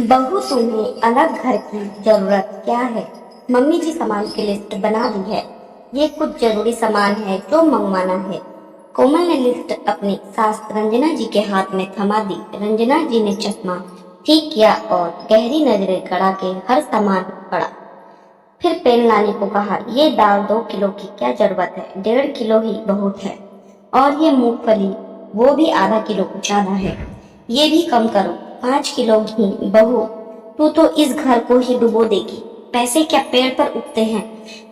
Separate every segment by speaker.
Speaker 1: बहू तुम्हें अलग घर की जरूरत क्या है? मम्मी जी सामान की लिस्ट बना दी है। ये कुछ जरूरी सामान है जो मंगवाना है। कोमल ने लिस्ट अपनी सास रंजना जी के हाथ में थमा दी। रंजना जी ने चश्मा ठीक किया और गहरी नजरें गड़ा के हर सामान पढ़ा। फिर पेन लाने को कहा। ये दाल 2 किलो की क्या जरूरत है? 1.5 किलो ही बहुत है। और ये मूंगफली, वो भी आधा किलो ज्यादा है। ये भी कम करो। 5 किलो घी। बहू, तू तो इस घर को ही डुबो देगी। पैसे क्या पेड़ पर उगते हैं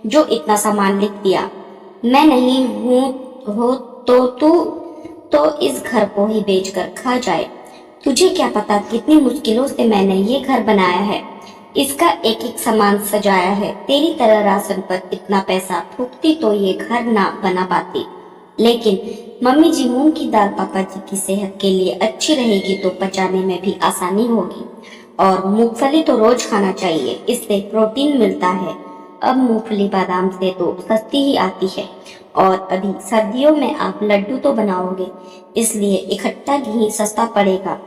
Speaker 1: जो इतना सामान लिख दिया? मैं नहीं हूँ हो तो तू तो इस घर को ही बेचकर खा जाए। तुझे क्या पता कितनी मुश्किलों से मैंने ये घर बनाया है। इसका एक एक सामान सजाया है। तेरी तरह राशन पर इतना पैसा फूकती तो ये घर ना बना पाती। लेकिन मम्मी जी, मूंग की दाल पापा जी की सेहत के लिए अच्छी रहेगी तो पचाने में भी आसानी होगी। और मूंगफली तो रोज खाना चाहिए, इससे प्रोटीन मिलता है। अब मूंगफली बादाम से तो सस्ती ही आती है। और अभी सर्दियों में आप लड्डू तो बनाओगे, इसलिए इकट्ठा घी सस्ता पड़ेगा।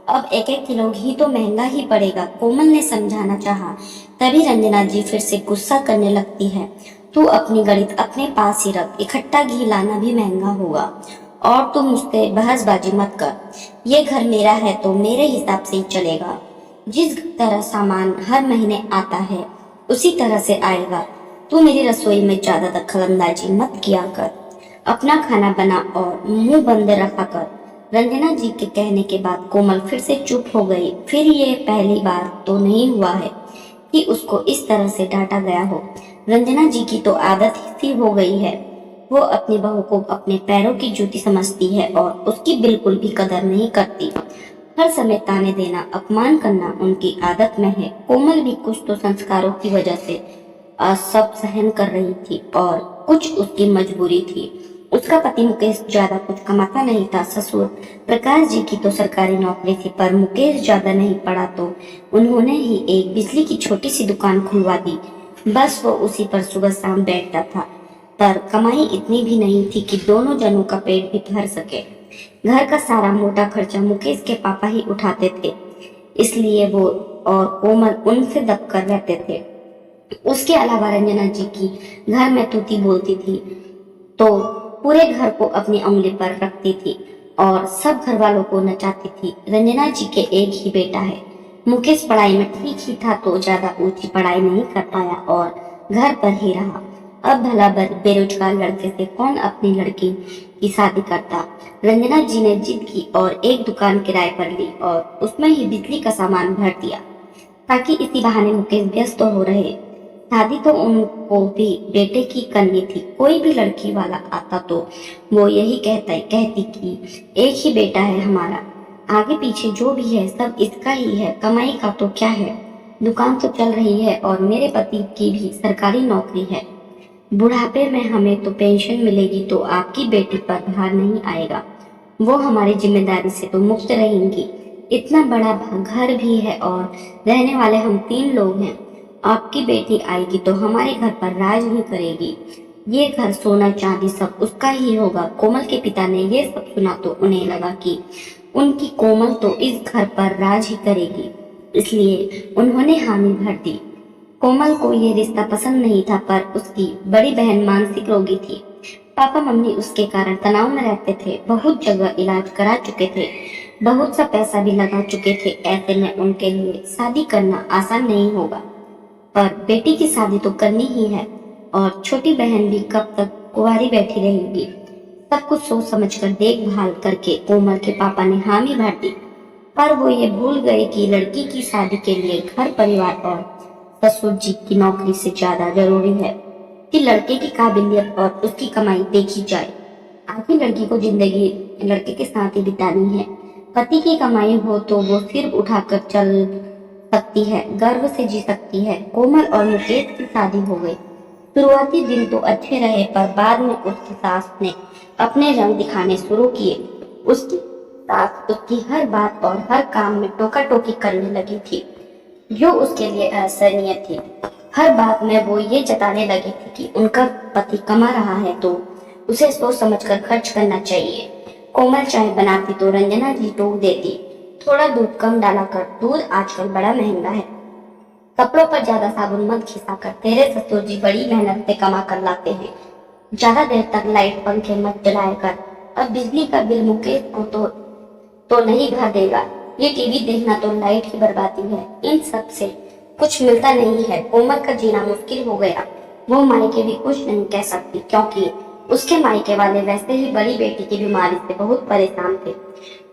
Speaker 1: अब 1-1 किलो घी तो महंगा ही पड़ेगा। कोमल ने समझाना चाहा, तभी रंजना जी फिर से गुस्सा करने लगती है। तू अपनी गणित अपने पास ही रख। इकट्ठा घी लाना भी महंगा होगा। और तू मुझसे बहसबाजी मत कर। ये घर मेरा है तो मेरे हिसाब से ही चलेगा। जिस तरह सामान हर महीने आता है उसी तरह से आएगा। तू मेरी रसोई में ज्यादा दखलंदाजी मत किया कर। अपना खाना बना और मुंह बंद रखा कर। रंजना जी के कहने के बाद कोमल फिर से चुप हो गई। फिर ये पहली बार तो नहीं हुआ है कि उसको इस तरह से डांटा गया हो। रंजना जी की तो आदत ही सी हो गई है। वो अपनी बहू को अपने पैरों की जूती समझती है और उसकी बिल्कुल भी कदर नहीं करती। हर समय ताने देना, अपमान करना उनकी आदत में है। कोमल भी कुछ तो संस्कारों की वजह से सब सहन कर रही थी और कुछ उसकी मजबूरी थी। उसका पति मुकेश ज्यादा कुछ कमाता नहीं था। ससुर प्रकाश जी की तो सरकारी नौकरी थी, पर मुकेश ज्यादा नहीं पड़ा तो उन्होंने ही एक बिजली की छोटी सी दुकान खुलवा दी। बस वो उसी पर सुबह शाम बैठता था। पर कमाई इतनी भी नहीं थी कि दोनों जनों का पेट भी भर सके। घर का सारा मोटा खर्चा मुकेश के पापा ही उठाते थे, इसलिए वो और कोमल उनसे दबकर रहते थे। उसके अलावा रंजना जी की घर में तूती बोलती थी तो पूरे घर को अपनी उंगली पर रखती थी और सब घर वालों को नचाती थी। रंजना जी के एक ही बेटा है। मुकेश पढ़ाई में ठीक ही था तो ज्यादा ऊंची पढ़ाई नहीं कर पाया और घर पर ही रहा। अब भला बेरोजगार लड़के से कौन अपनी लड़की की शादी करता। रंजना जी ने जिद की और एक दुकान किराए पर ली और उसमें ही बिजली का सामान भर दिया, ताकि इसी बहाने मुकेश व्यस्त तो हो रहे। शादी तो उनको भी बेटे की करनी थी। कोई भी लड़की वाला आता तो वो यही कहती कि एक ही बेटा है हमारा, आगे पीछे जो भी है सब इसका ही है, कमाई का तो क्या है। दुकान तो चल रही है और मेरे पति की भी सरकारी नौकरी है। बुढ़ापे में हमें तो पेंशन मिलेगी तो आपकी बेटी पर भार नहीं आएगा। वो हमारी जिम्मेदारी से तो मुक्त रहेंगी। इतना बड़ा घर भी है और रहने वाले हम 3 लोग हैं। आपकी बेटी आएगी तो हमारे घर पर राज ही करेगी। ये घर सोना चांदी सब उसका ही होगा। कोमल के पिता ने ये सब सुना तो उन्हें लगा कि उनकी कोमल तो इस घर पर राज ही करेगी, इसलिए उन्होंने हामी भर दी। कोमल को ये रिश्ता पसंद नहीं था, पर उसकी बड़ी बहन मानसिक रोगी थी। पापा मम्मी उसके कारण तनाव में रहते थे। बहुत जगह इलाज करा चुके थे, बहुत सा पैसा भी लगा चुके थे। ऐसे में उनके लिए शादी करना आसान नहीं होगा। पर बेटी की शादी तो करनी ही है और छोटी बहन भी कब तक कुंवारी बैठी रहेगी। सब कुछ सोच समझकर देखभाल करके कोमल के पापा ने हामी भर दी। पर वो ये भूल गए कि लड़की की शादी के लिए घर परिवार और ससुर जी की नौकरी से ज्यादा जरूरी है कि लड़के की काबिलियत और उसकी कमाई देखी जाए। आखिर लड़की को जिंदगी लड़के के साथ ही बितानी है। पति की कमाई हो तो वो सिर उठाकर चल सकती है, गर्व से जी सकती है। कोमल और मुकेश की शादी हो गई। शुरुआती दिन तो अच्छे रहे, पर बाद में उसकी सास ने अपने रंग दिखाने शुरू किए। उसकी सास उसकी हर बात और हर काम में टोका टोकी करने लगी थी, जो उसके लिए असहनीय थी। हर बात में वो ये जताने लगी थी कि उनका पति कमा रहा है तो उसे सोच समझकर खर्च करना चाहिए। कोमल चाय बनाती तो रंजना जी टोक देती, थोड़ा दूध कम डाला कर, दूध आजकल बड़ा महंगा है। कपड़ों पर ज्यादा साबुन मत खिसा कर, तेरे ससुर जी बड़ी मेहनत से कमा कर लाते हैं। ज्यादा देर तक लाइट पंखे मत जलाया कर, अब बिजली का बिल मुकेश को तो नहीं भर देगा। ये टीवी देखना तो लाइट की बर्बादी है, इन सब से कुछ मिलता नहीं है। कोमल का जीना मुश्किल हो गया। वो मायके भी कुछ नहीं कह सकती, क्योंकि उसके मायके वाले वैसे ही बड़ी बेटी की बीमारी से बहुत परेशान थे।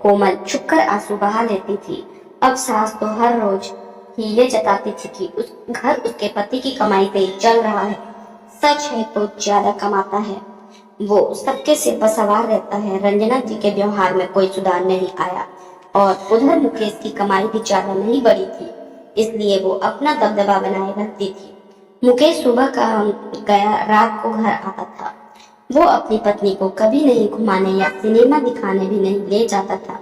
Speaker 1: कोमल छुपकर आंसू बहा लेती थी। अब सास तो हर रोज ही ये जताती थी कि उस घर उसके पति की कमाई से ही चल रहा है। सच है तो ज्यादा कमाता है, वो सबके सिर पर सवार रहता है। रंजना जी के व्यवहार में कोई सुधार नहीं आया और उधर मुकेश की कमाई भी ज्यादा नहीं बढ़ी थी, इसलिए वो अपना दबदबा बनाए रखती थी। मुकेश सुबह काम गया, रात को घर आता था। वो अपनी पत्नी को कभी नहीं घुमाने या सिनेमा दिखाने भी नहीं ले जाता था,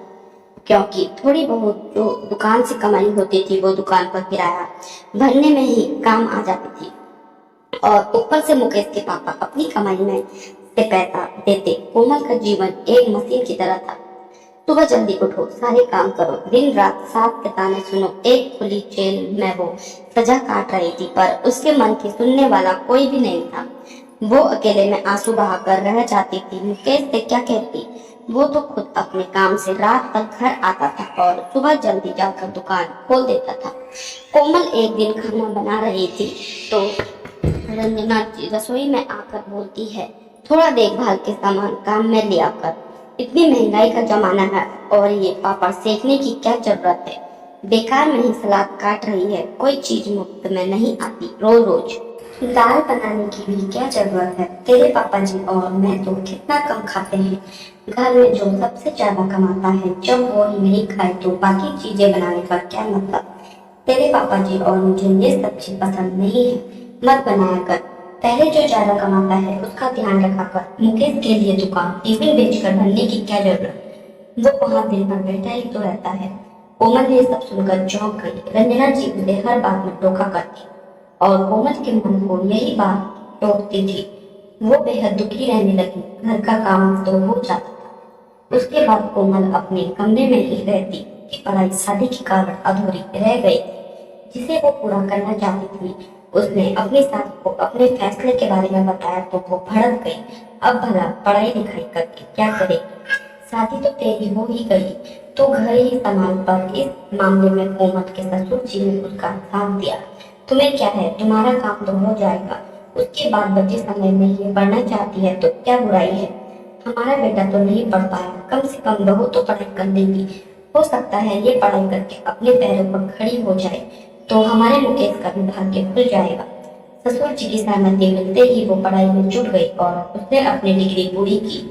Speaker 1: क्योंकि थोड़ी बहुत जो दुकान से कमाई होती थी वो दुकान पर किराया भरने में ही काम आ जाती थी। और ऊपर से मुकेश के पापा अपनी कमाई में से पैसा देते। कोमल का जीवन एक मशीन की तरह था। सुबह जल्दी उठो, सारे काम करो, दिन रात साथ के ताने सुनो। एक खुली जेल में वो सजा काट रही थी, पर उसके मन की सुनने वाला कोई भी नहीं था। वो अकेले में आंसू बहाकर रह जाती थी। मुकेश से क्या कहती, वो तो खुद अपने काम से रात तक घर आता था और सुबह जल्दी जाकर दुकान खोल देता था। कोमल एक दिन खाना बना रही थी तो रंजना रसोई में आकर बोलती है, थोड़ा देखभाल के सामान काम में लिया कर, इतनी महंगाई का जमाना है और ये पापड़ सेकने की क्या जरूरत है। बेकार में ही सलाद काट रही है, कोई चीज मुफ्त में नहीं आती। रोज रोज दाल बनाने की भी क्या जरूरत है। तेरे पापा जी और मैं तो कितना कम खाते हैं। घर में जो सबसे ज्यादा कमाता है, जब वो ही नहीं खाए तो बाकी चीजें बनाने का क्या मतलब। तेरे पापा जी और मुझे ये सब्जी पसंद नहीं है, मत बनाया कर। पहले जो ज्यादा कमाता है उसका ध्यान रखा कर। मुकेश के लिए दुकान टिफिन बेचकर भरने की क्या जरूरत, वो वहाँ दिन भर बैठा ही तो रहता है। कोमल ये सब सुनकर चौंक गई। रंजना जी उसे हर बात में टोका करती और कोमल के मन को यही बात टोकती थी। वो बेहद दुखी रहने लगी। घर का काम तो हो जाता था, उसके बाद कोमल अपने कमरे में ही रहती कि पढ़ाई शादी के कारण अधूरी रह गई थी, जिसे वो पूरा करना चाहती थी। उसने अपनी सास को अपने फैसले के बारे में बताया तो वो भड़क गई। अब भला पढ़ाई लिखाई करके क्या करेगी, शादी तो तेरी हो ही गई तो घर ही संभाल। पर इस मामले में कोमल के ससुर जी ने उसका साथ दिया। तुम्हें क्या है, तुम्हारा काम तो हो जाएगा, उसके बाद बचे समय में ये पढ़ना चाहती है तो क्या बुराई है। हमारा बेटा तो नहीं पढ़ पाया, कम से कम बहू तो पढ़ाई कर लेगी। हो सकता है ये पढ़ाई करके अपने पैरों पर खड़ी हो जाए तो हमारे मुकेश का भी भाग्य खुल जाएगा। ससुर जी की सहमति मिलते ही वो पढ़ाई में जुट गई और उसने अपनी डिग्री पूरी की।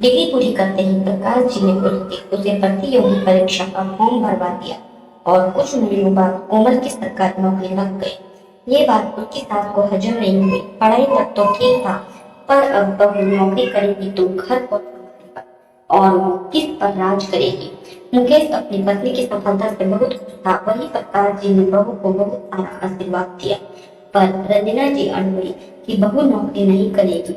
Speaker 1: डिग्री पूरी करते ही प्रकाश जी ने उसे प्रतियोगी परीक्षा का फॉर्म भरवा दिया और कुछ महीनों बाद कोमल की सरकारी नौकरी लग गई। ये बात उसकी सास को हजम नहीं हुई। पढ़ाई तक तो ठीक था, पर अब बहू नौकरी करेगी तो घर को संभालेगा और वो किस पर राज करेगी। मुकेश अपनी पत्नी की सफलता से बहुत खुश था। वही प्रकाश जी ने बहू को बहुत सारा आशीर्वाद दिया, पर रंजना जी अड़ गई कि बहू नौकरी नहीं करेगी।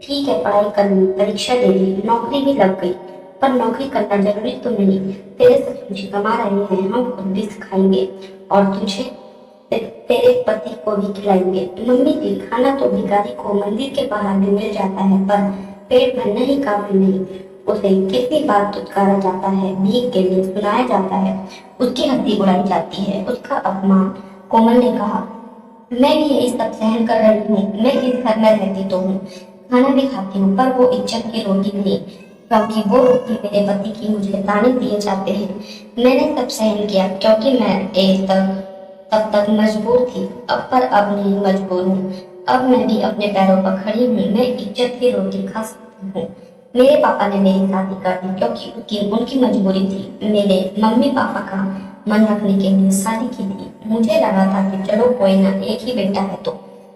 Speaker 1: ठीक है, पढ़ाई करनी, परीक्षा देनी, नौकरी भी लग गई, पर नौकरी करना जरूरी तो नहीं। तेरे ससुर जी कमा रहे हैं, हम खुद भी सिखाएंगे और तुझे तेरे पति को भी खिलाएंगे। मम्मी जी, खाना तो भिखारी को मंदिर के बाहर भी मिल जाता है, पर पेट भरना ही काफी नहीं। उसे कितनी बार दुत्कारा जाता है, भीख के लिए सुनाया जाता है, उसकी हंसी उड़ाई जाती है, उसका अपमान। कोमल ने कहा, मैं भी यही सब सहन कर रही हूँ। मैं इस घर में रहती तो हूँ, खाना भी खाती हूँ, पर वो इज्जत की रोटी नहीं, क्योंकि वो रोटी मेरे पति की मुझे ताने दिए जाते हैं। मैंने सब सहन किया क्योंकि मैं एक तब तक मजबूर थी, अब नहीं मजबूर हूँ। अब मैं भी अपने पैरों पर खड़ी हूँ, मैं इज्जत की रोटी खा सकती हूँ। मेरे पापा ने मेरी शादी कर दी क्योंकि उनकी मजबूरी थी। मेरे मम्मी पापा का मन रखने के लिए शादी की थी। मुझे लगा था कि चलो कोई ना, एक ही बेटा है तो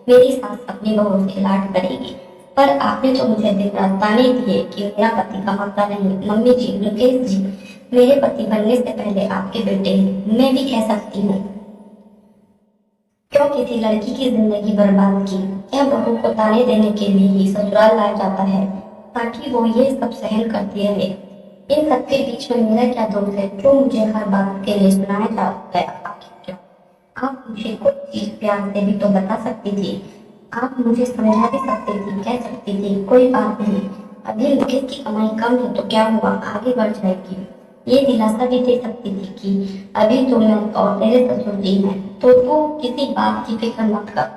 Speaker 1: मेरी सास अपनी बहू से लाड करेगी, पर आपने तो मुझे दिन रात ताने दिए कि मेरा पति कमाता नहीं। मम्मी जी, मुकेश जी मेरे पति बनने से पहले आपके बेटे हैं। मैं भी कह सकती हूँ, क्यों किसी लड़की की जिंदगी बर्बाद की। क्या बहू को ताने देने के लिए ही ससुराल लाया जाता है ताकि वो ये सब सहन करती रहे। इन सबके बीच में मेरा क्या दोष है जो मुझे हर बात के लिए सुनाया जाता है? आखिर क्यों? आप मुझे कुछ चीज प्यार से भी तो बता सकती थी। आप मुझे समझा भी सकती थी, कह सकती थी कोई बात नहीं, अभी मुकेश की कमाई कम है तो क्या हुआ, आगे बढ़ जाएगी। ये दिलासा भी दे सकती थी कि अभी तो मैं और तेरे ससुर जी हैं, तो तू किसी बात की फिक्र मत कर,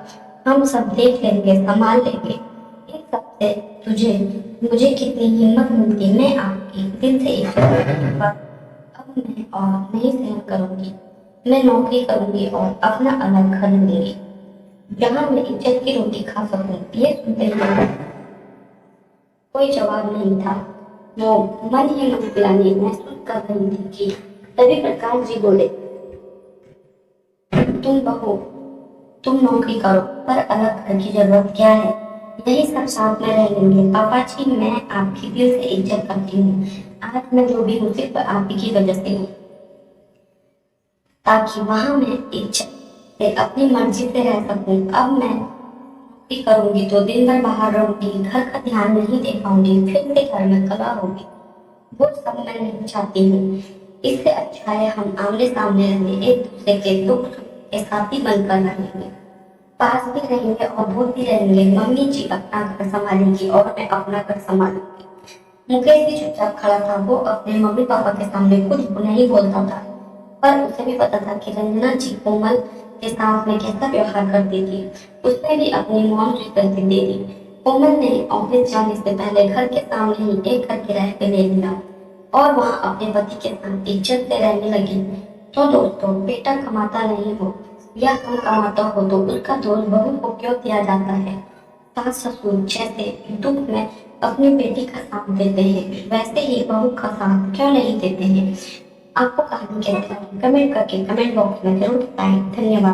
Speaker 1: हम सब देख लेंगे, संभाल लेंगे। इन सब से तुझे मुझे कितनी हिम्मत मिलती, मैं आपकी दिल से इज्जत करती, पर अब मैं और नहीं सहन करूंगी। मैं नौकरी करूंगी और अपना अलग घर लूंगी, जहाँ मैं इज्जत की रोटी खा सकूं। ये सुनते ही कोई जवाब नहीं था। वो मन ही मन ग्लानि महसूस कर रही थी कि तभी प्रकाश जी बोले, तुम बहू, तुम नौकरी करो, पर अलग घर की जरूरत क्या है? यही सब साथ में रह लेंगे। पापा जी, मैं आपकी दिल से इज्जत करती हूँ। आज मैं जो भी हूँ सिर्फ आप ही की वजह से हूँ, ताकि वहां मैं इज्जत से अपनी मर्जी से रह सकूं। अब मैं नौकरी करूंगी तो दिन भर बाहर रहूंगी, घर का ध्यान नहीं दे पाऊंगी, फिर से घर में कलह होगी। वो सब मैं नहीं चाहती हूँ। इससे अच्छा है हम आमने सामने रहें, एक दूसरे के दुख सुख के साथी बनकर रहेंगे, पास भी रहेंगे और दूर भी रहेंगे। मम्मी जी अपना घर संभालेंगी और मैं अपना घर संभालूंगी। मुकेश भी चुपचाप खड़ा था। वो अपने मम्मी पापा के सामने कुछ नहीं बोलता था, पर उसे भी पता था कि रंजना जी कोमल के साथ में कैसा व्यवहार करती थी। उसने भी अपनी मौन स्वीकृति दे दी। कोमल ने ऑफिस जाने से पहले घर के सामने ही एक घर किराए पे ले लिया और वहां अपने पति के साथ इज्जत से रहने लगी। तो दोस्तों, बेटा कमाता नहीं हो या कम कमाता हो तो उसका दोष बहू को क्यों दिया जाता है? सास ससुर जैसे दुख में अपनी बेटी का साथ देते हैं, वैसे ही बहू का साथ क्यों नहीं देते हैं? आपको कहानी कैसी लगी कमेंट करके कमेंट बॉक्स में जरूर बताएं। धन्यवाद।